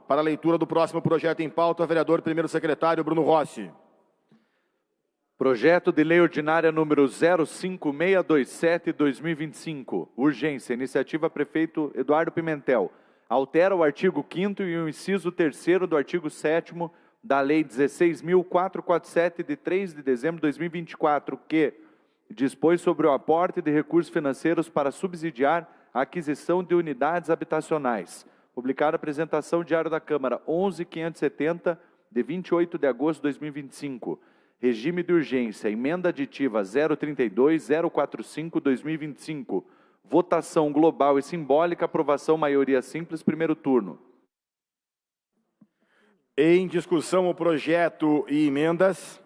Para a leitura do próximo projeto em pauta, vereador primeiro secretário Bruno Rossi. Projeto de Lei Ordinária número 05627/2025. Urgência. Iniciativa Prefeito Eduardo Pimentel. Altera o artigo 5º e o inciso 3º do artigo 7º da Lei 16.447, de 3 de dezembro de 2024, que dispõe sobre o aporte de recursos financeiros para subsidiar a aquisição de unidades habitacionais. Publicada a apresentação Diário da Câmara 11.570, de 28 de agosto de 2025. Regime de urgência, emenda aditiva 032-045-2025. Votação global e simbólica, aprovação maioria simples, primeiro turno. Em discussão o projeto e emendas.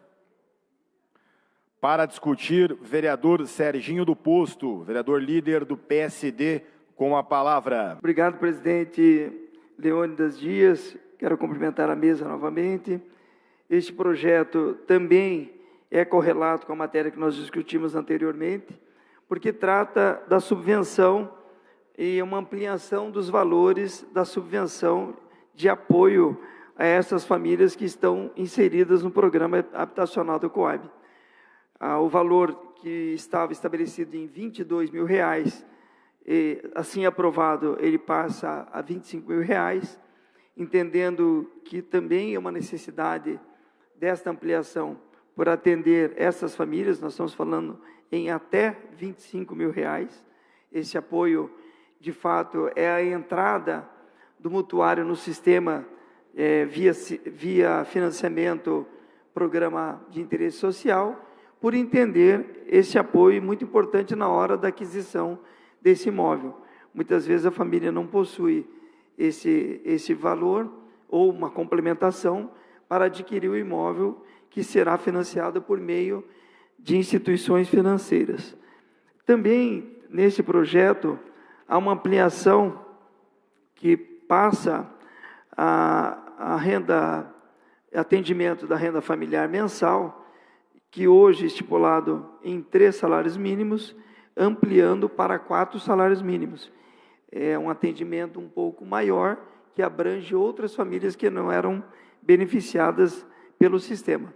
Para discutir, vereador Serginho do Posto, vereador líder do PSD, com a palavra. Obrigado, presidente Leônidas Dias. Quero cumprimentar a mesa novamente. Este projeto também é correlato com a matéria que nós discutimos anteriormente, porque trata da subvenção e uma ampliação dos valores da subvenção de apoio a essas famílias que estão inseridas no programa habitacional do Coab. O valor que estava estabelecido em R$22 mil, assim aprovado, ele passa a R$25 mil, entendendo que também é uma necessidade desta ampliação por atender essas famílias. Nós estamos falando em até R$25 mil. Esse apoio, de fato, é a entrada do mutuário no sistema via financiamento, programa de interesse social, por entender esse apoio muito importante na hora da aquisição desse imóvel. Muitas vezes a família não possui esse valor ou uma complementação para adquirir o imóvel que será financiado por meio de instituições financeiras. Também, nesse projeto, há uma ampliação que passa atendimento da renda familiar mensal, que hoje é estipulado em 3 salários mínimos, ampliando para 4 salários mínimos. É um atendimento um pouco maior, que abrange outras famílias que não eram beneficiadas pelo sistema.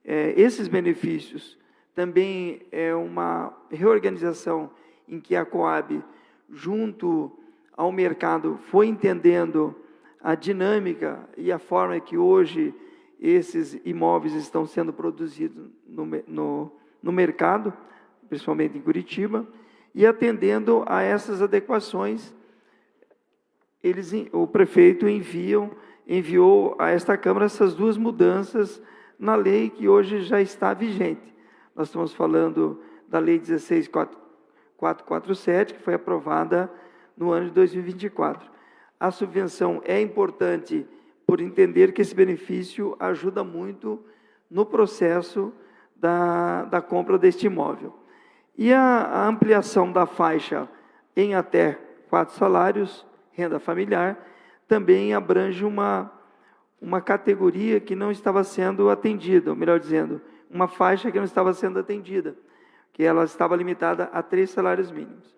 Esses benefícios também é uma reorganização em que a Coab, junto ao mercado, foi entendendo a dinâmica e a forma que hoje esses imóveis estão sendo produzidos no mercado, principalmente em Curitiba, e atendendo a essas adequações, o prefeito enviou a esta Câmara essas 2 mudanças na lei que hoje já está vigente. Nós estamos falando da Lei 16.447, que foi aprovada no ano de 2024. A subvenção é importante por entender que esse benefício ajuda muito no processo da compra deste imóvel. E a ampliação da faixa em até 4 salários, renda familiar, também abrange uma categoria que não estava sendo atendida, ou melhor dizendo, uma faixa que não estava sendo atendida, que ela estava limitada a 3 salários mínimos.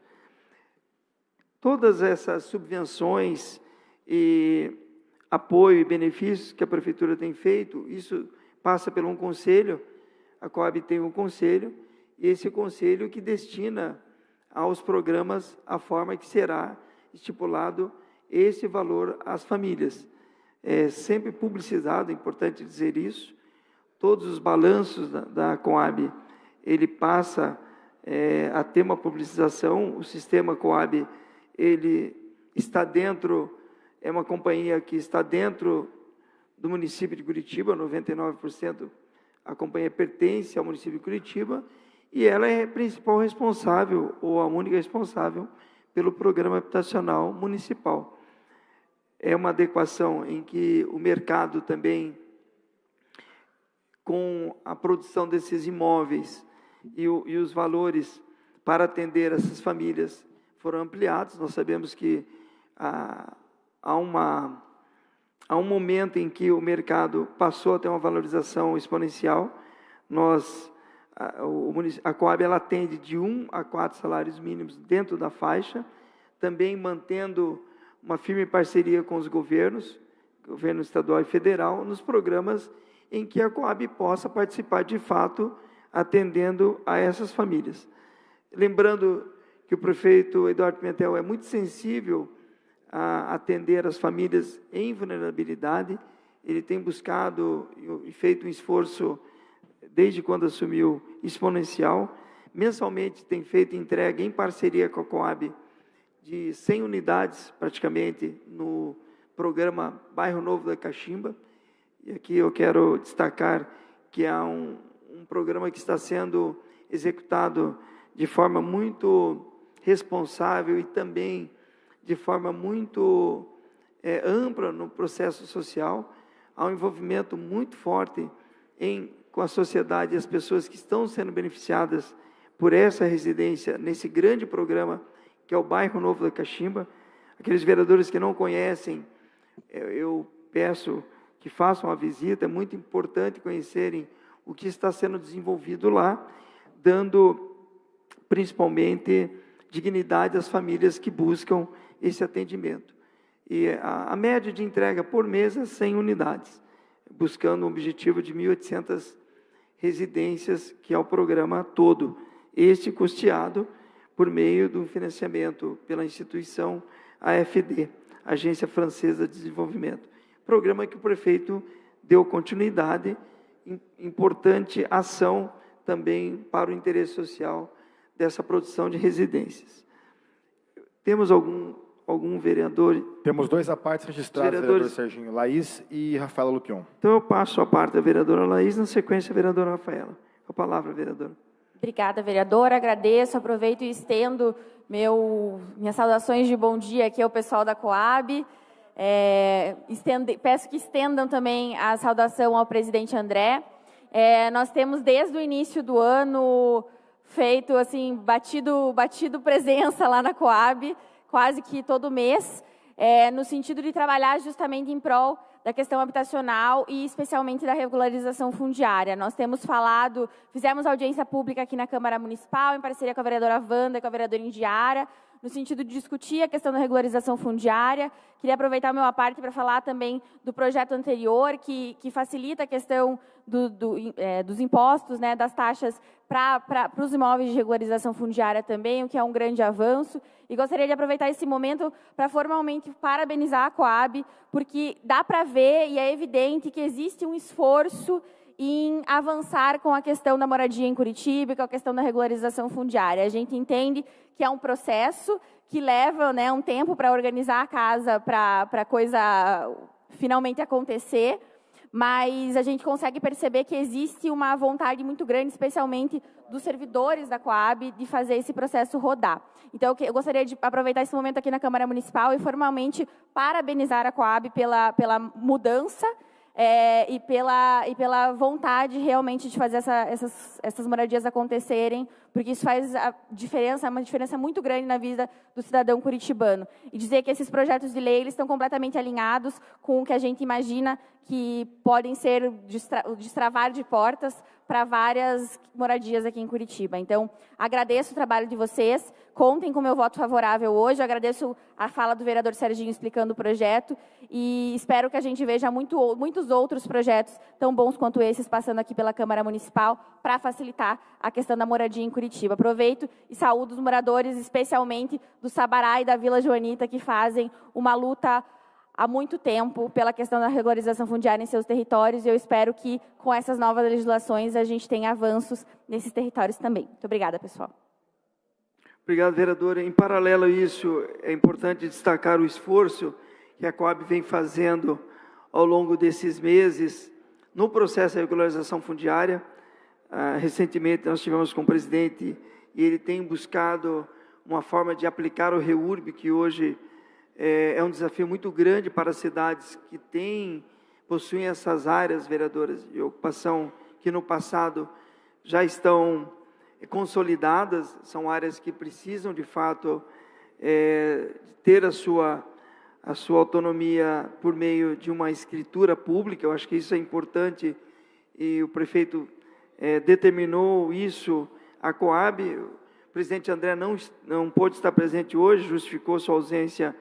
Todas essas subvenções e apoio e benefícios que a Prefeitura tem feito, isso passa por um conselho, a Coab tem um conselho, e esse conselho que destina aos programas a forma que será estipulado esse valor às famílias. É sempre publicizado, é importante dizer isso, todos os balanços da Coab, ele passa a ter uma publicização. O sistema Coab, ele está dentro, é uma companhia que está dentro do município de Curitiba, 99% a companhia pertence ao município de Curitiba, e ela é a principal responsável, ou a única responsável, pelo programa habitacional municipal. É uma adequação em que o mercado também, com a produção desses imóveis e os valores para atender essas famílias foram ampliados. Nós sabemos que há um momento em que o mercado passou a ter uma valorização exponencial. A Coab ela atende de 1 a 4 salários mínimos dentro da faixa, também mantendo uma firme parceria com os governos, governo estadual e federal, nos programas em que a Coab possa participar de fato, atendendo a essas famílias. Lembrando que o prefeito Eduardo Pimentel é muito sensível a atender as famílias em vulnerabilidade. Ele tem buscado e feito um esforço, desde quando assumiu, exponencial. Mensalmente tem feito entrega em parceria com a Coab de 100 unidades, praticamente, no programa Bairro Novo da Caximba. E aqui eu quero destacar que há um programa que está sendo executado de forma muito responsável e também de forma muito ampla no processo social. Há um envolvimento muito forte com a sociedade e as pessoas que estão sendo beneficiadas por essa residência, nesse grande programa que é o Bairro Novo da Caximba. Aqueles vereadores que não conhecem, eu peço que façam a visita. É muito importante conhecerem o que está sendo desenvolvido lá, dando principalmente dignidade às famílias que buscam esse atendimento. E a média de entrega por mês é 100 unidades, buscando um objetivo de 1.800 residências, que é o programa todo, este custeado por meio do financiamento pela instituição AFD, Agência Francesa de Desenvolvimento. Programa que o prefeito deu continuidade, importante ação também para o interesse social dessa produção de residências. Temos algum vereador? Temos 2 à parte registrados, vereador Serginho, Laís e Rafaela Luquion. Então eu passo a parte da vereadora Laís, na sequência a vereadora Rafaela. Com a palavra, vereadora. Obrigada, vereadora. Agradeço, aproveito e estendo minhas saudações de bom dia aqui ao pessoal da Coab. Peço que estendam também a saudação ao presidente André. Nós temos, desde o início do ano, feito, assim, batido presença lá na Coab, quase que todo mês, no sentido de trabalhar justamente em prol da questão habitacional e especialmente da regularização fundiária. Nós fizemos audiência pública aqui na Câmara Municipal, em parceria com a vereadora Wanda e com a vereadora Indiara, no sentido de discutir a questão da regularização fundiária. Queria aproveitar a minha parte para falar também do projeto anterior, que facilita a questão dos impostos, né, das taxas para os imóveis de regularização fundiária também, o que é um grande avanço. E gostaria de aproveitar esse momento para formalmente parabenizar a Coab, porque dá para ver e é evidente que existe um esforço em avançar com a questão da moradia em Curitiba, com a questão da regularização fundiária. A gente entende que é um processo que leva, né, um tempo para organizar a casa, para a coisa finalmente acontecer, mas a gente consegue perceber que existe uma vontade muito grande, especialmente dos servidores da Coab, de fazer esse processo rodar. Então, eu gostaria de aproveitar esse momento aqui na Câmara Municipal e formalmente parabenizar a Coab pela mudança e pela vontade realmente de fazer essas moradias acontecerem, porque isso faz uma diferença muito grande na vida do cidadão curitibano. E dizer que esses projetos de lei eles estão completamente alinhados com o que a gente imagina que podem ser o destravar de portas para várias moradias aqui em Curitiba. Então, agradeço o trabalho de vocês, contem com o meu voto favorável hoje, agradeço a fala do vereador Serginho explicando o projeto e espero que a gente veja muitos outros projetos tão bons quanto esses passando aqui pela Câmara Municipal para facilitar a questão da moradia em Curitiba. Aproveito e saúdo os moradores, especialmente do Sabará e da Vila Joanita, que fazem uma luta há muito tempo pela questão da regularização fundiária em seus territórios, e eu espero que, com essas novas legislações, a gente tenha avanços nesses territórios também. Muito obrigada, pessoal. Obrigado, vereadora. Em paralelo a isso, é importante destacar o esforço que a Coab vem fazendo ao longo desses meses no processo de regularização fundiária. Recentemente, nós tivemos com o presidente e ele tem buscado uma forma de aplicar o REURB, que hoje é um desafio muito grande para as cidades que possuem essas áreas, vereadoras, de ocupação que no passado já estão consolidadas, são áreas que precisam, de fato, ter a sua autonomia por meio de uma escritura pública. Eu acho que isso é importante e o prefeito determinou isso. A Coab, o presidente André não pôde estar presente hoje, justificou sua ausência,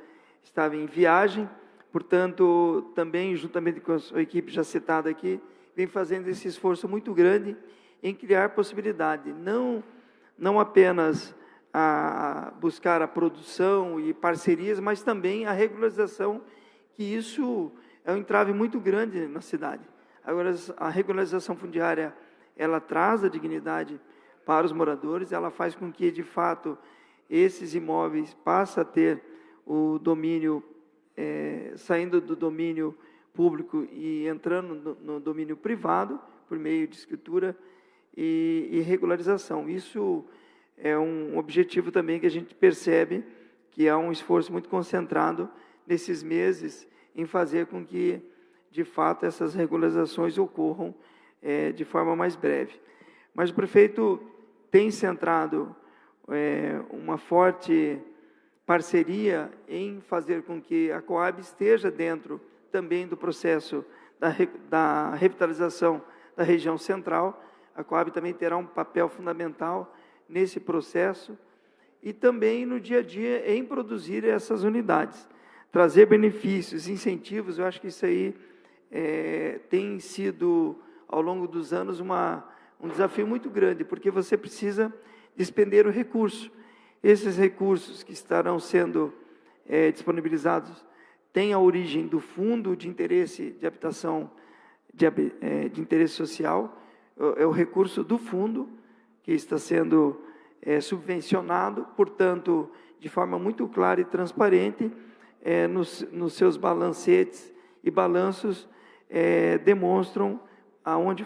estava em viagem, Portanto, também, juntamente com a sua equipe já citada aqui, vem fazendo esse esforço muito grande em criar possibilidade, não apenas a buscar a produção e parcerias, mas também a regularização, que isso é um entrave muito grande na cidade. Agora, a regularização fundiária, ela traz a dignidade para os moradores, ela faz com que, de fato, esses imóveis passem a ter o domínio, saindo do domínio público e entrando no domínio privado, por meio de escritura e regularização. Isso é um objetivo também que a gente percebe que há um esforço muito concentrado nesses meses em fazer com que, de fato, essas regularizações ocorram de forma mais breve. Mas o prefeito tem centrado uma forte parceria em fazer com que a Coab esteja dentro também do processo da revitalização da região central. A Coab também terá um papel fundamental nesse processo e também no dia a dia em produzir essas unidades. Trazer benefícios, incentivos, eu acho que isso aí tem sido, ao longo dos anos, um desafio muito grande, porque você precisa despender o recurso. Esses recursos que estarão sendo disponibilizados têm a origem do Fundo de Interesse de Habitação, de Interesse Social, é o recurso do fundo que está sendo subvencionado, portanto, de forma muito clara e transparente, nos seus balancetes e balanços demonstram aonde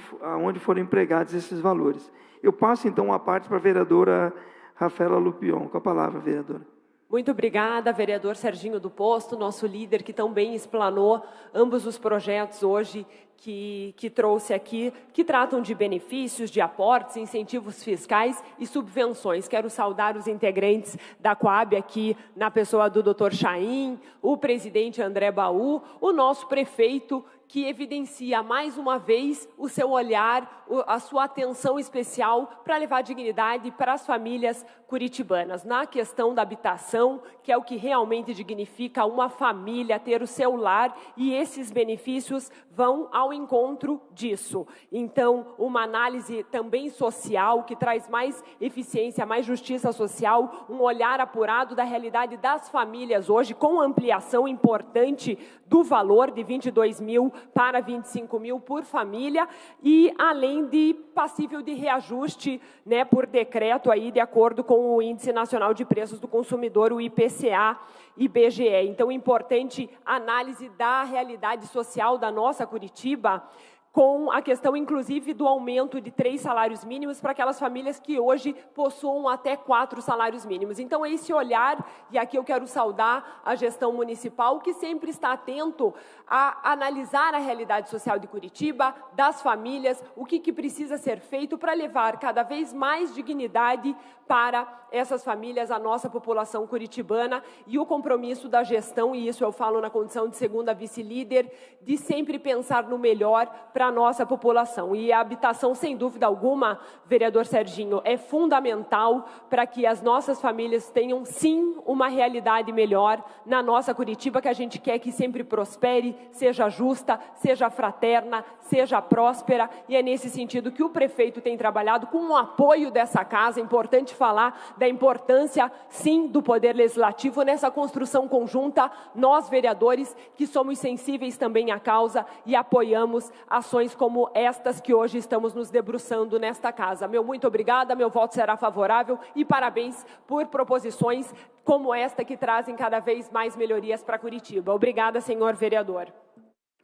foram empregados esses valores. Eu passo, então, a parte para a vereadora Rafaela Lupion. Com a palavra, vereadora. Muito obrigada, vereador Serginho do Posto, nosso líder, que também explanou ambos os projetos hoje que trouxe aqui, que tratam de benefícios, de aportes, incentivos fiscais e subvenções. Quero saudar os integrantes da Coab aqui, na pessoa do Dr. Chaim, o presidente André Baú, o nosso prefeito, que evidencia mais uma vez o seu olhar, a sua atenção especial para levar dignidade para as famílias curitibanas. Na questão da habitação, que é o que realmente dignifica uma família ter o seu lar, e esses benefícios vão ao encontro disso. Então, uma análise também social, que traz mais eficiência, mais justiça social, um olhar apurado da realidade das famílias hoje, com ampliação importante do valor de 22 mil para 25 mil por família, e além de passível de reajuste, né, por decreto aí, de acordo com o Índice Nacional de Preços do Consumidor, o IPCA e IBGE. Então, importante análise da realidade social da nossa Curitiba, com a questão, inclusive, do aumento de 3 salários mínimos para aquelas famílias que hoje possuam até 4 salários mínimos. Então, é esse olhar, e aqui eu quero saudar a gestão municipal, que sempre está atento a analisar a realidade social de Curitiba, das famílias, o que precisa ser feito para levar cada vez mais dignidade para essas famílias, a nossa população curitibana, e o compromisso da gestão, e isso eu falo na condição de segunda vice-líder, de sempre pensar no melhor para a nossa população. E a habitação, sem dúvida alguma, vereador Serginho, é fundamental para que as nossas famílias tenham, sim, uma realidade melhor na nossa Curitiba, que a gente quer que sempre prospere, seja justa, seja fraterna, seja próspera, e é nesse sentido que o prefeito tem trabalhado com o apoio dessa casa. É importante falar da importância, sim, do Poder Legislativo nessa construção conjunta, nós, vereadores, que somos sensíveis também à causa e apoiamos ações como estas que hoje estamos nos debruçando nesta casa. Meu muito obrigada, meu voto será favorável, e parabéns por proposições como esta, que trazem cada vez mais melhorias para Curitiba. Obrigada, senhor vereador.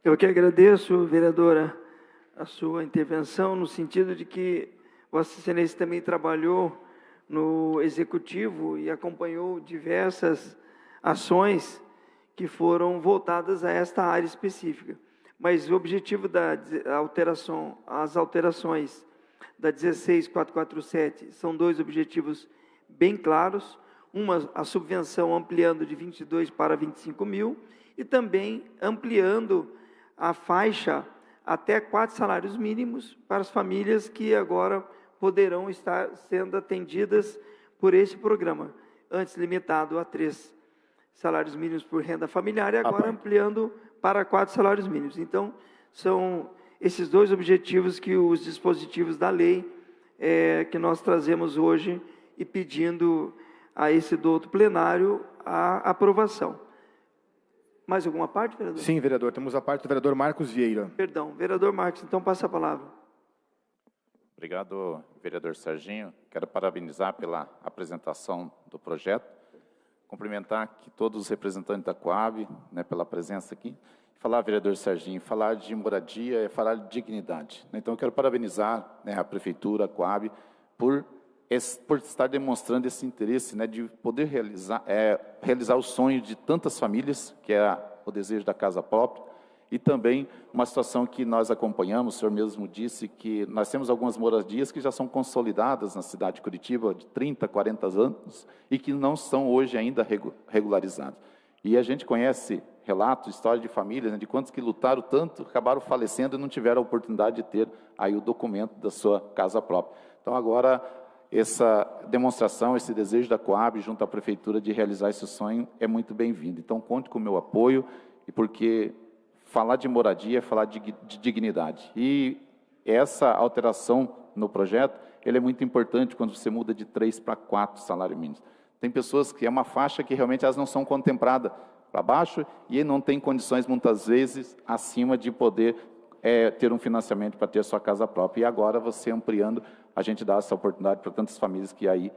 Eu que agradeço, vereadora, a sua intervenção, no sentido de que Vossa Excelência também trabalhou no Executivo e acompanhou diversas ações que foram voltadas a esta área específica. Mas o objetivo as alterações da 16447 são 2 objetivos bem claros. Uma, a subvenção ampliando de 22 para 25 mil, e também ampliando a faixa até 4 salários mínimos para as famílias que agora poderão estar sendo atendidas por este programa, antes limitado a 3 salários mínimos por renda familiar e agora ampliando para 4 salários mínimos. Então, são esses dois objetivos que os dispositivos da lei que nós trazemos hoje e pedindo a esse douto plenário a aprovação. Mais alguma parte, vereador? Sim, vereador. Temos a parte do vereador Marcos Vieira. Perdão, vereador Marcos, então passa a palavra. Obrigado, vereador Serginho. Quero parabenizar pela apresentação do projeto, cumprimentar aqui todos os representantes da Coab, né, pela presença aqui. Falar, vereador Serginho, falar de moradia é falar de dignidade. Então, eu quero parabenizar, né, a Prefeitura, a Coab, por estar demonstrando esse interesse, né, de poder realizar o sonho de tantas famílias, que é o desejo da casa própria, e também uma situação que nós acompanhamos, o senhor mesmo disse que nós temos algumas moradias que já são consolidadas na cidade de Curitiba, de 30, 40 anos, e que não são hoje ainda regularizadas. E a gente conhece relatos, histórias de famílias, né, de quantos que lutaram tanto, acabaram falecendo e não tiveram a oportunidade de ter aí o documento da sua casa própria. Então, agora, essa demonstração, esse desejo da Coab junto à Prefeitura de realizar esse sonho é muito bem-vindo. Então, conte com o meu apoio, e porque falar de moradia é falar de dignidade. E essa alteração no projeto, ele é muito importante quando você muda de 3 para 4 salários mínimos. Tem pessoas que é uma faixa que realmente elas não são contempladas para baixo e não tem condições, muitas vezes, acima de poder ter um financiamento para ter sua casa própria. E agora, você ampliando, a gente dá essa oportunidade para tantas famílias que aí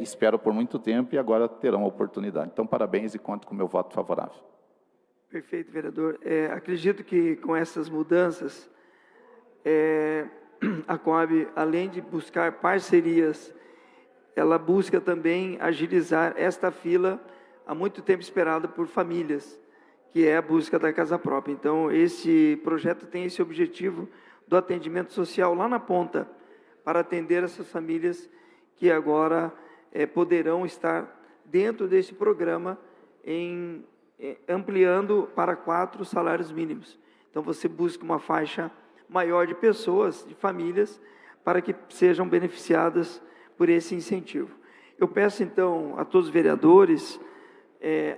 esperam por muito tempo e agora terão a oportunidade. Então, parabéns e conto com o meu voto favorável. Perfeito, vereador. Acredito que com essas mudanças, a Coab, além de buscar parcerias, ela busca também agilizar esta fila há muito tempo esperada por famílias, que é a busca da casa própria. Então, esse projeto tem esse objetivo do atendimento social lá na ponta, para atender essas famílias que agora poderão estar dentro desse programa ampliando para 4 salários mínimos. Então, você busca uma faixa maior de pessoas, de famílias, para que sejam beneficiadas por esse incentivo. Eu peço, então, a todos os vereadores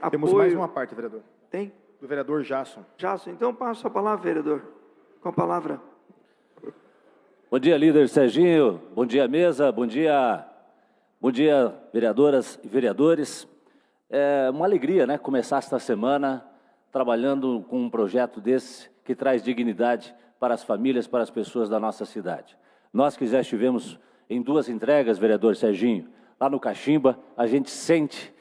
apoio... Temos mais uma parte, vereador. Tem? Do vereador Jasson. Jasson, então passo a palavra, vereador. Com a palavra. Bom dia, líder Serginho. Bom dia, mesa. Bom dia, vereadoras e vereadores. É uma alegria, né, começar esta semana trabalhando com um projeto desse que traz dignidade para as famílias, para as pessoas da nossa cidade. Nós que já estivemos em 2 entregas, vereador Serginho, lá no Caximba, a gente sente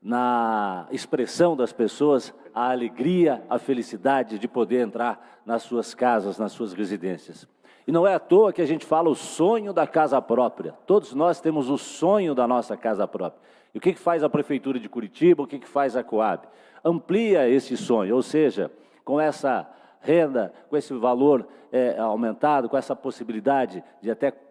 na expressão das pessoas a alegria, a felicidade de poder entrar nas suas casas, nas suas residências. E não é à toa que a gente fala o sonho da casa própria. Todos nós temos o sonho da nossa casa própria. E o que faz a Prefeitura de Curitiba, o que faz a Coab? Amplia esse sonho, ou seja, com essa renda, com esse valor aumentado, com essa possibilidade de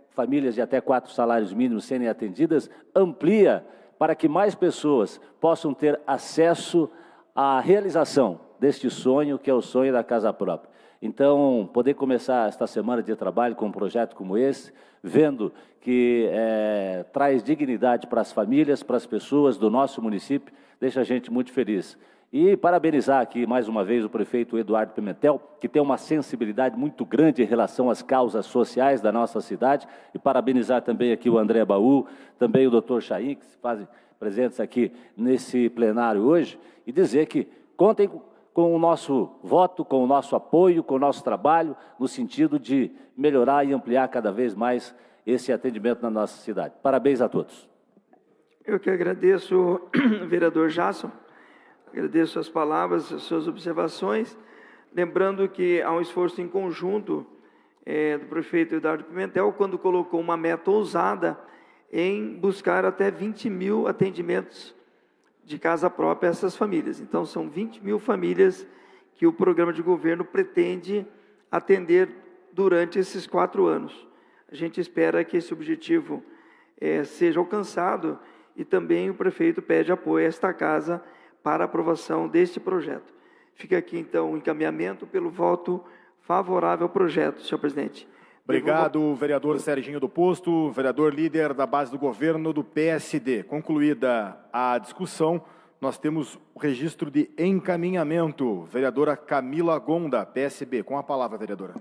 famílias de até 4 salários mínimos serem atendidas, amplia para que mais pessoas possam ter acesso à realização deste sonho, que é o sonho da casa própria. Então, poder começar esta semana de trabalho com um projeto como esse, vendo que traz dignidade para as famílias, para as pessoas do nosso município, deixa a gente muito feliz. E parabenizar aqui, mais uma vez, o prefeito Eduardo Pimentel, que tem uma sensibilidade muito grande em relação às causas sociais da nossa cidade, e parabenizar também aqui o André Baú, também o doutor Chaim, que se fazem presentes aqui nesse plenário hoje, e dizer que contem com o nosso voto, com o nosso apoio, com o nosso trabalho, no sentido de melhorar e ampliar cada vez mais esse atendimento na nossa cidade. Parabéns a todos. Eu que agradeço, vereador Jasson, agradeço as palavras, as suas observações, lembrando que há um esforço em conjunto do prefeito Eduardo Pimentel, quando colocou uma meta ousada em buscar até 20 mil atendimentos de casa própria a essas famílias. Então, são 20 mil famílias que o programa de governo pretende atender durante esses 4 anos. A gente espera que esse objetivo seja alcançado e também o prefeito pede apoio a esta casa para aprovação deste projeto. Fica aqui, então, o encaminhamento pelo voto favorável ao projeto, senhor presidente. Obrigado, vereador Serginho do Posto, vereador líder da base do governo do PSD. Concluída a discussão, nós temos o registro de encaminhamento. Vereadora Camila Gonda, PSB. Com a palavra, vereadora.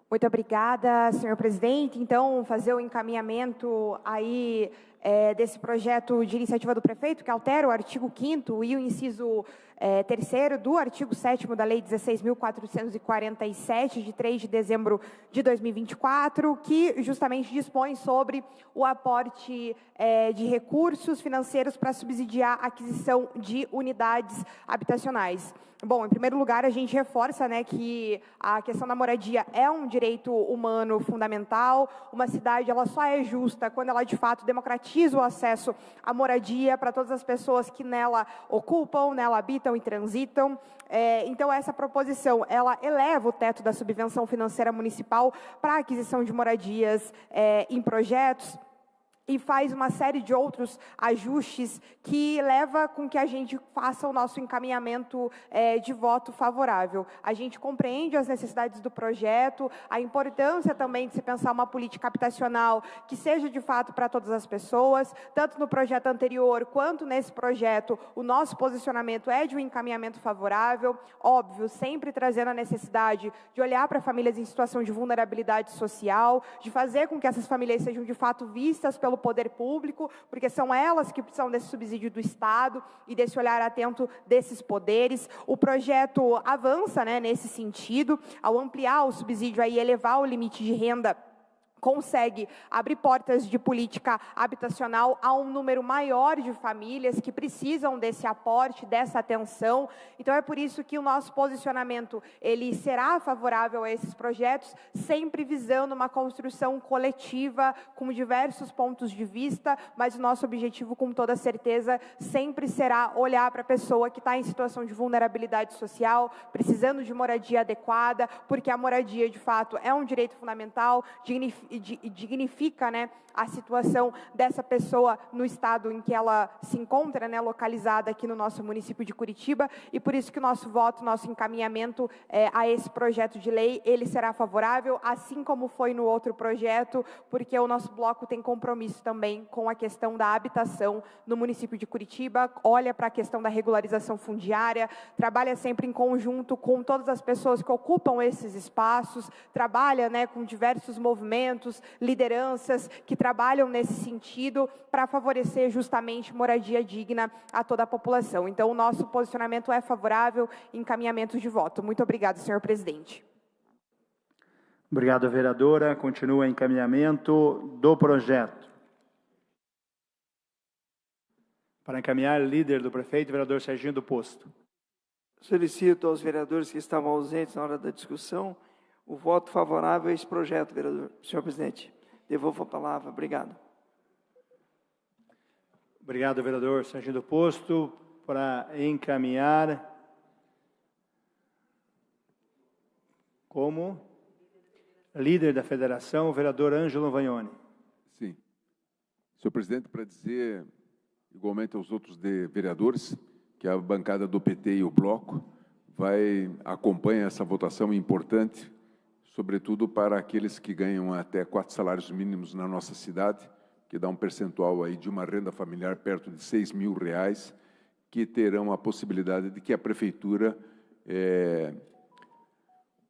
Muito obrigada, senhor presidente. Então, fazer o encaminhamento aí desse projeto de iniciativa do prefeito, que altera o artigo 5º e o inciso 3º do artigo 7º da Lei 16.447, de 3 de dezembro de 2024, que justamente dispõe sobre o aporte de recursos financeiros para subsidiar a aquisição de unidades habitacionais. Bom, em primeiro lugar, a gente reforça, né, que a questão da moradia é um direito humano fundamental. Uma cidade, ela só é justa quando ela, de fato, democratiza o acesso à moradia para todas as pessoas que nela ocupam, nela habitam e transitam. Então, essa proposição, ela eleva o teto da subvenção financeira municipal para a aquisição de moradias em projetos, e faz uma série de outros ajustes que leva com que a gente faça o nosso encaminhamento de voto favorável. A gente compreende as necessidades do projeto, a importância também de se pensar uma política habitacional que seja de fato para todas as pessoas, tanto no projeto anterior quanto nesse projeto, o nosso posicionamento é de um encaminhamento favorável, óbvio, sempre trazendo a necessidade de olhar para famílias em situação de vulnerabilidade social, de fazer com que essas famílias sejam de fato vistas pelo poder público, porque são elas que precisam desse subsídio do Estado e desse olhar atento desses poderes. O projeto avança, né, nesse sentido, ao ampliar o subsídio e elevar o limite de renda, consegue abrir portas de política habitacional a um número maior de famílias que precisam desse aporte, dessa atenção. Então, é por isso que o nosso posicionamento ele será favorável a esses projetos, sempre visando uma construção coletiva, com diversos pontos de vista, mas o nosso objetivo, com toda certeza, sempre será olhar para a pessoa que está em situação de vulnerabilidade social, precisando de moradia adequada, porque a moradia, de fato, é um direito fundamental, dignifica, né, a situação dessa pessoa no estado em que ela se encontra, né, localizada aqui no nosso município de Curitiba, e por isso que o nosso voto, nosso encaminhamento a esse projeto de lei, ele será favorável, assim como foi no outro projeto, porque o nosso bloco tem compromisso também com a questão da habitação no município de Curitiba, olha para a questão da regularização fundiária, trabalha sempre em conjunto com todas as pessoas que ocupam esses espaços, trabalha, né, com diversos movimentos, lideranças que trabalham nesse sentido para favorecer justamente moradia digna a toda a população. Então, o nosso posicionamento é favorável, encaminhamento de voto. Muito obrigada, senhor presidente. Obrigado, vereadora. Continua encaminhamento do projeto. Para encaminhar, líder do prefeito, vereador Serginho do Posto. Solicito aos vereadores que estavam ausentes na hora da discussão o voto favorável a esse projeto, vereador. Senhor presidente, devolvo a palavra. Obrigado. Obrigado, vereador Serginho do Posto. Para encaminhar como líder da federação, o vereador Ângelo Vagnoni. Sim. Senhor presidente, para dizer, igualmente aos outros vereadores, que a bancada do PT e o Bloco acompanha essa votação importante, sobretudo para aqueles que ganham até 4 salários mínimos na nossa cidade, que dá um percentual aí de uma renda familiar perto de R$6.000, que terão a possibilidade de que a prefeitura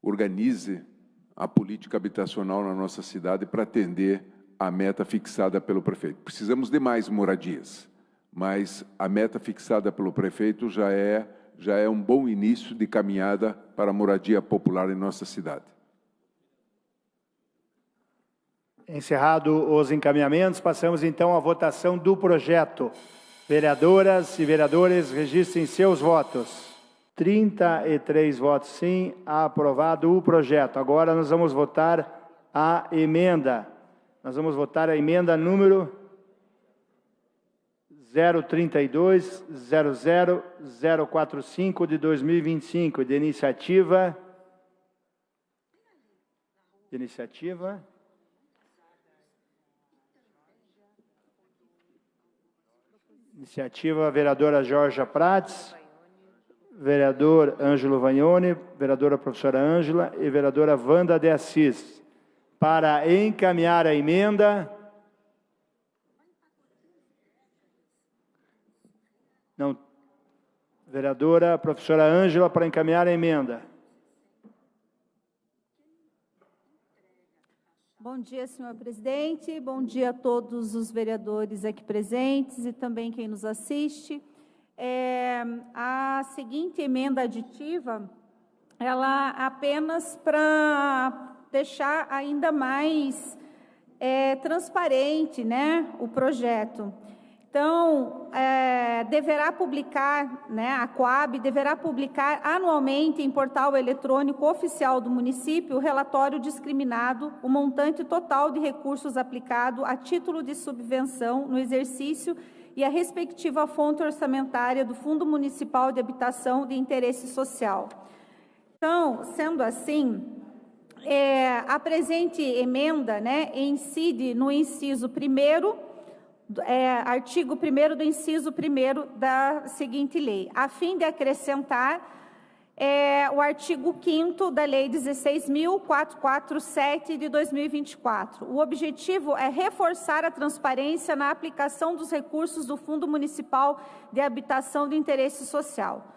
organize a política habitacional na nossa cidade para atender a meta fixada pelo prefeito. Precisamos de mais moradias, mas a meta fixada pelo prefeito já é um bom início de caminhada para a moradia popular em nossa cidade. Encerrado os encaminhamentos, passamos então à votação do projeto. Vereadoras e vereadores, registrem seus votos. 33 votos sim, aprovado o projeto. Agora nós vamos votar a emenda. Nós vamos votar a emenda número 032-00045 de 2025, de iniciativa... Iniciativa, vereadora Jorja Prates, vereador Ângelo Vagnoni, vereadora professora Ângela e vereadora Wanda de Assis. Para encaminhar a emenda... Não, Vereadora professora Ângela, para encaminhar a emenda. Bom dia, senhor presidente. Bom dia a todos os vereadores aqui presentes e também quem nos assiste. A seguinte emenda aditiva, ela apenas para deixar ainda mais transparente, né, o projeto. Então, deverá publicar, né, a Coab deverá publicar anualmente em portal eletrônico oficial do município o relatório discriminado, o montante total de recursos aplicado a título de subvenção no exercício e a respectiva fonte orçamentária do Fundo Municipal de Habitação de Interesse Social. Então, sendo assim, a presente emenda, né, incide no inciso 1º, artigo 1º do inciso 1º da seguinte lei, a fim de acrescentar o artigo 5º da Lei 16.447 de 2024. O objetivo é reforçar a transparência na aplicação dos recursos do Fundo Municipal de Habitação de Interesse Social.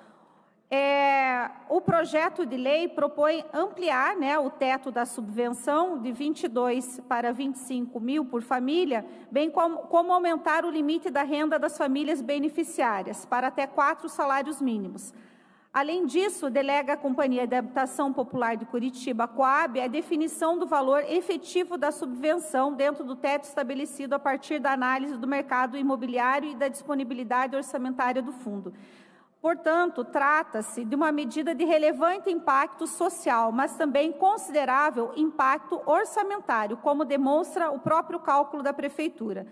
O projeto de lei propõe ampliar, né, o teto da subvenção de 22 para 25 mil por família, bem como aumentar o limite da renda das famílias beneficiárias para até 4 salários mínimos. Além disso, delega à Companhia de Habitação Popular de Curitiba, a Coab, a definição do valor efetivo da subvenção dentro do teto estabelecido a partir da análise do mercado imobiliário e da disponibilidade orçamentária do fundo. Portanto, trata-se de uma medida de relevante impacto social, mas também considerável impacto orçamentário, como demonstra o próprio cálculo da Prefeitura.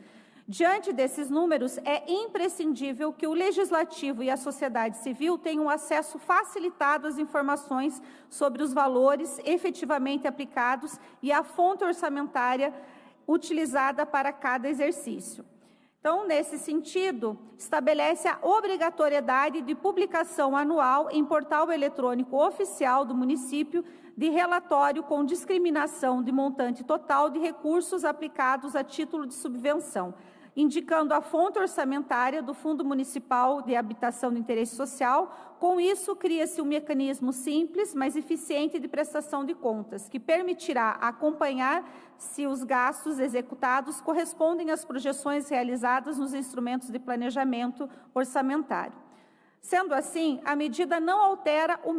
Diante desses números, é imprescindível que o Legislativo e a sociedade civil tenham acesso facilitado às informações sobre os valores efetivamente aplicados e a fonte orçamentária utilizada para cada exercício. Então, nesse sentido, estabelece a obrigatoriedade de publicação anual em portal eletrônico oficial do município de relatório com discriminação de montante total de recursos aplicados a título de subvenção, indicando a fonte orçamentária do Fundo Municipal de Habitação de Interesse Social. Com isso, cria-se um mecanismo simples, mas eficiente de prestação de contas, que permitirá acompanhar se os gastos executados correspondem às projeções realizadas nos instrumentos de planejamento orçamentário. Sendo assim, a medida não altera o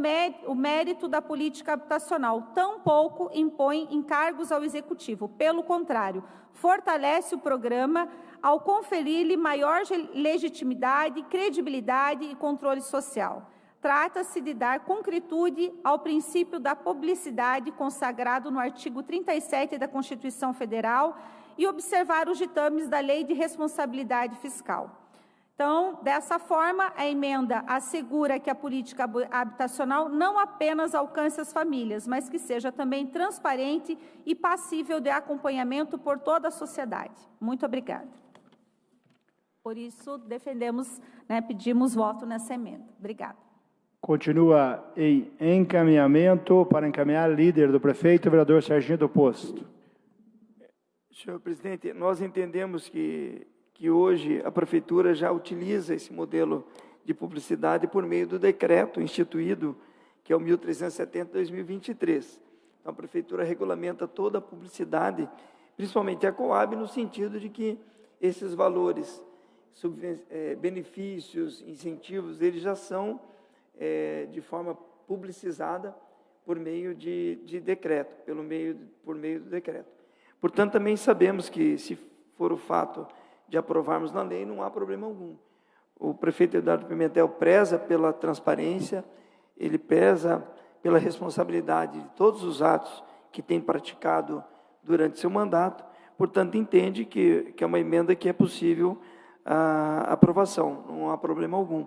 mérito da política habitacional, tampouco impõe encargos ao Executivo. Pelo contrário, fortalece o programa ao conferir-lhe maior legitimidade, credibilidade e controle social. Trata-se de dar concretude ao princípio da publicidade consagrado no artigo 37 da Constituição Federal e observar os ditames da Lei de Responsabilidade Fiscal. Então, dessa forma, a emenda assegura que a política habitacional não apenas alcance as famílias, mas que seja também transparente e passível de acompanhamento por toda a sociedade. Muito obrigada. Por isso, defendemos, né, pedimos voto nessa emenda. Obrigada. Continua em encaminhamento. Para encaminhar, líder do prefeito, vereador Serginho do Posto. Senhor presidente, nós entendemos que hoje a Prefeitura já utiliza esse modelo de publicidade por meio do decreto instituído, que é o 1370/2023. Então, a Prefeitura regulamenta toda a publicidade, principalmente a Coab, no sentido de que esses valores, benefícios, incentivos, eles já são de forma publicizada por meio de decreto, por meio do decreto. Portanto, também sabemos que, se for o fato de aprovarmos na lei, não há problema algum. O prefeito Eduardo Pimentel preza pela transparência, ele preza pela responsabilidade de todos os atos que tem praticado durante seu mandato, portanto, entende que é uma emenda que é possível a aprovação, não há problema algum.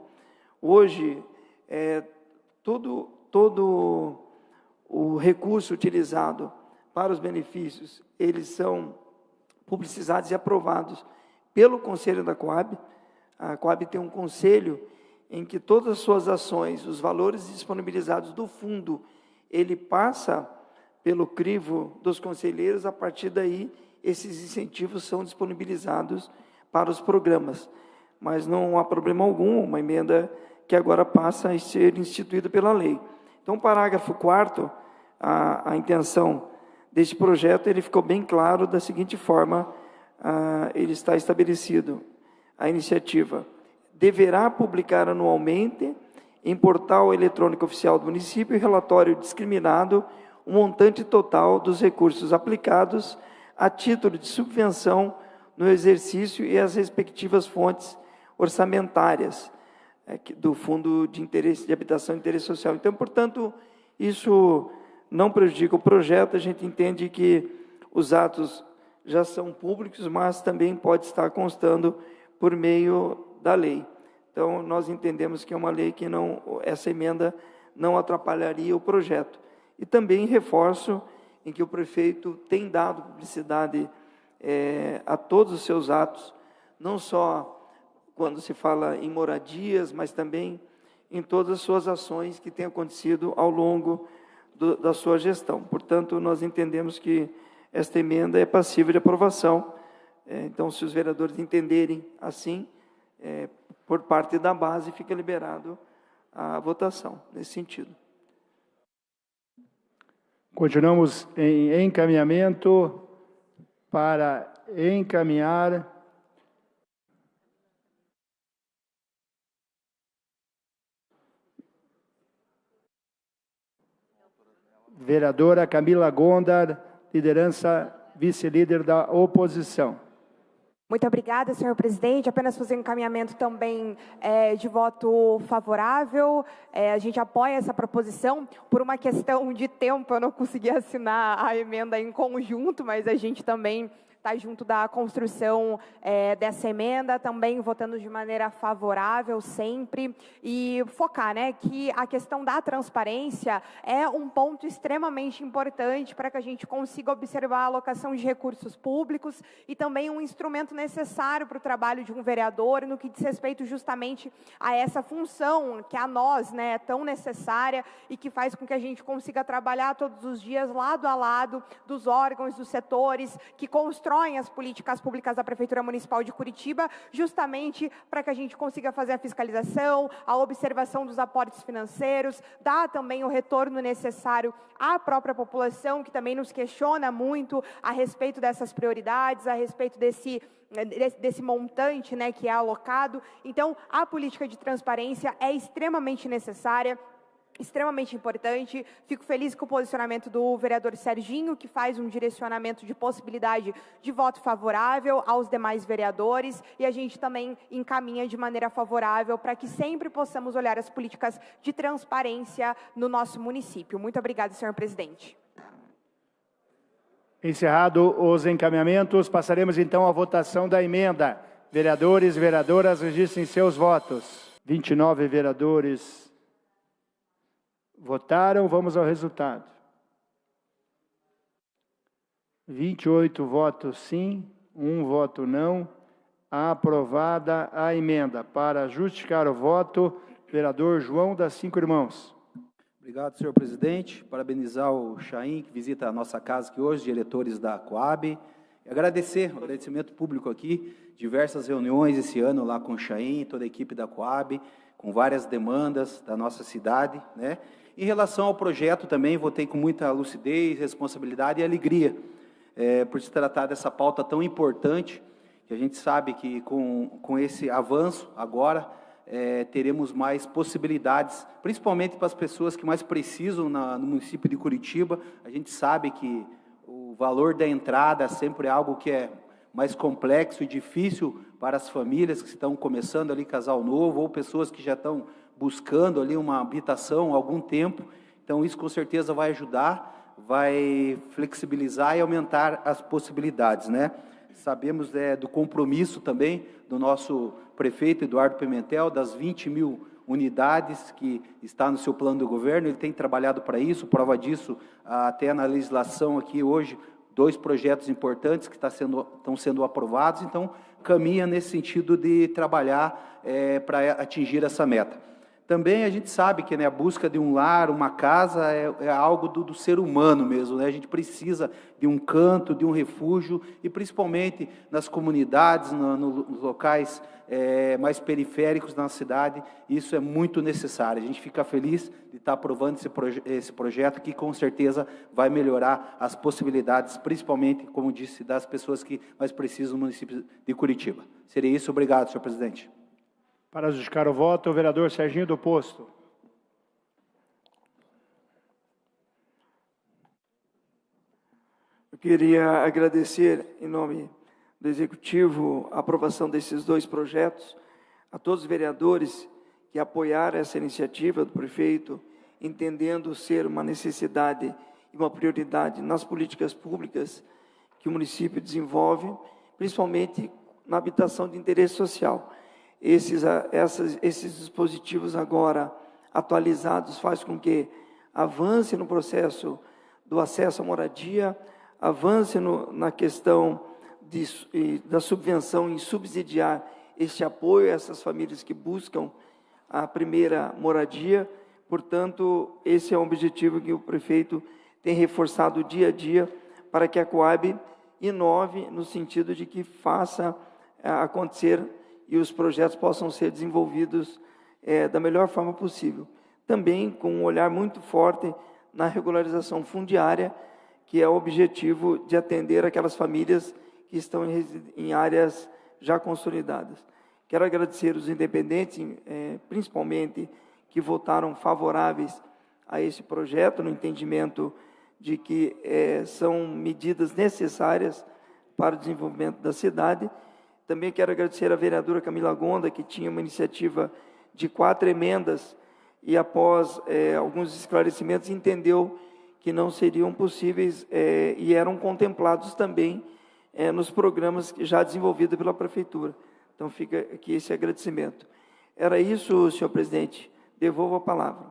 Hoje, todo o recurso utilizado para os benefícios, eles são publicizados e aprovados pelo Conselho da Coab. A Coab tem um conselho em que todas as suas ações, os valores disponibilizados do fundo, ele passa pelo crivo dos conselheiros. A partir daí, esses incentivos são disponibilizados para os programas. Mas não há problema algum, uma emenda que agora passa a ser instituído pela lei. Então, o parágrafo 4º, a intenção deste projeto, ele ficou bem claro da seguinte forma, ele está estabelecido, a iniciativa deverá publicar anualmente em portal eletrônico oficial do município relatório discriminado o montante total dos recursos aplicados a título de subvenção no exercício e as respectivas fontes orçamentárias do Fundo de Interesse de Habitação e Interesse Social. Então, portanto, isso não prejudica o projeto, a gente entende que os atos já são públicos, mas também pode estar constando por meio da lei. Então, nós entendemos que é uma lei que essa emenda não atrapalharia o projeto. E também reforço em que o prefeito tem dado publicidade a todos os seus atos, não só quando se fala em moradias, mas também em todas as suas ações que têm acontecido ao longo da sua gestão. Portanto, nós entendemos que esta emenda é passível de aprovação. Então, se os vereadores entenderem assim, por parte da base, fica liberado a votação nesse sentido. Continuamos em encaminhamento para encaminhar vereadora Camila Gondar, liderança vice-líder da oposição. Muito obrigada, senhor presidente. Apenas fazer um encaminhamento também de voto favorável. A gente apoia essa proposição. Por uma questão de tempo, eu não consegui assinar a emenda em conjunto, mas a gente também está junto da construção dessa emenda, também votando de maneira favorável sempre, e focar, que a questão da transparência é um ponto extremamente importante para que a gente consiga observar a alocação de recursos públicos e também um instrumento necessário para o trabalho de um vereador no que diz respeito justamente a essa função que a nós é tão necessária e que faz com que a gente consiga trabalhar todos os dias lado a lado dos órgãos, dos setores que constroem as políticas públicas da Prefeitura Municipal de Curitiba, justamente para que a gente consiga fazer a fiscalização, a observação dos aportes financeiros, dar também o retorno necessário à própria população, que também nos questiona muito a respeito dessas prioridades, a respeito desse montante que é alocado. Então, a política de transparência é extremamente necessária, extremamente importante. Fico feliz com o posicionamento do vereador Serginho, que faz um direcionamento de possibilidade de voto favorável aos demais vereadores, e a gente também encaminha de maneira favorável para que sempre possamos olhar as políticas de transparência no nosso município. Muito obrigada, senhor presidente. Encerrado os encaminhamentos, passaremos então à votação da emenda. Vereadores e vereadoras, registrem seus votos. 29 vereadores votaram, vamos ao resultado. 28 votos sim, 1 voto não. Aprovada a emenda. Para justificar o voto, vereador João das Cinco Irmãos. Obrigado, senhor presidente. Parabenizar o Chaim, que visita a nossa casa aqui hoje, diretores da Coab. E agradecer, um agradecimento público aqui, diversas reuniões esse ano lá com o Chaim, toda a equipe da Coab, com várias demandas da nossa cidade, Em relação ao projeto também, votei com muita lucidez, responsabilidade e alegria, por se tratar dessa pauta tão importante, que a gente sabe que com esse avanço agora, teremos mais possibilidades, principalmente para as pessoas que mais precisam no município de Curitiba. A gente sabe que o valor da entrada sempre é algo que é mais complexo e difícil para as famílias que estão começando ali casal novo, ou pessoas que já estão buscando ali uma habitação há algum tempo. Então, isso com certeza vai ajudar, vai flexibilizar e aumentar as possibilidades, Sabemos do compromisso também do nosso prefeito Eduardo Pimentel, das 20 mil unidades que está no seu plano do governo. Ele tem trabalhado para isso, prova disso até na legislação aqui hoje, 2 projetos importantes que estão sendo aprovados. Então, caminha nesse sentido de trabalhar para atingir essa meta. Também a gente sabe que, né, a busca de um lar, uma casa, é algo do ser humano mesmo, né? A gente precisa de um canto, de um refúgio, e principalmente nas comunidades, nos locais mais periféricos da cidade, isso é muito necessário. A gente fica feliz de estar aprovando esse projeto, que com certeza vai melhorar as possibilidades, principalmente, como disse, das pessoas que mais precisam no município de Curitiba. Seria isso. Obrigado, senhor presidente. Para justificar o voto, o vereador Serginho do Posto. Eu queria agradecer, em nome do Executivo, a aprovação desses dois projetos, a todos os vereadores que apoiaram essa iniciativa do prefeito, entendendo ser uma necessidade e uma prioridade nas políticas públicas que o município desenvolve, principalmente na habitação de interesse social. Esses dispositivos agora atualizados faz com que avance no processo do acesso à moradia, avance na questão da subvenção em subsidiar este apoio a essas famílias que buscam a primeira moradia. Portanto, esse é um objetivo que o prefeito tem reforçado dia a dia para que a Coab inove no sentido de que faça acontecer e os projetos possam ser desenvolvidos da melhor forma possível. Também com um olhar muito forte na regularização fundiária, que é o objetivo de atender aquelas famílias que estão em áreas já consolidadas. Quero agradecer os independentes, principalmente, que votaram favoráveis a esse projeto, no entendimento de que são medidas necessárias para o desenvolvimento da cidade. Também quero agradecer à vereadora Camila Gonda, que tinha uma iniciativa de 4 emendas e, após alguns esclarecimentos, entendeu que não seriam possíveis e eram contemplados também nos programas já desenvolvidos pela Prefeitura. Então, fica aqui esse agradecimento. Era isso, senhor presidente. Devolvo a palavra.